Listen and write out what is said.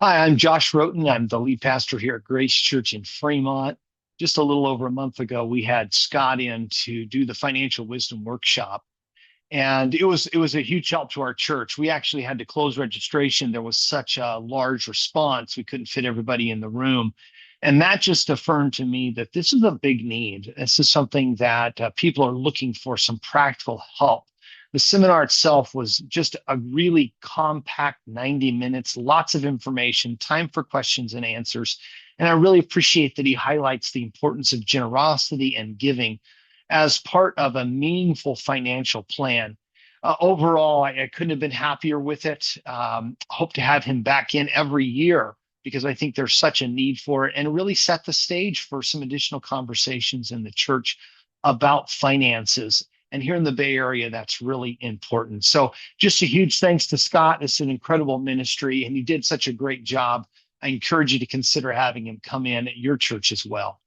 Hi, I'm Josh Wroten. I'm the lead pastor here at Grace Church in Fremont. Just a little over a month ago, we had Scott in to do the financial wisdom workshop, and it was a huge help to our church. We actually had to close registration. There was such a large response, we couldn't fit everybody in the room. And that just affirmed to me that this is a big need. This is something that people are looking for some practical help. The seminar itself was just a really compact 90 minutes, lots of information, time for questions and answers. And I really appreciate that he highlights the importance of generosity and giving as part of a meaningful financial plan. Overall, I couldn't have been happier with it. Hope to have him back in every year because I think there's such a need for it and really set the stage for some additional conversations in the church about finances. And here in the Bay Area, that's really important. So, just a huge thanks to Scott. It's an incredible ministry, and you did such a great job. I encourage you to consider having him come in at your church as well.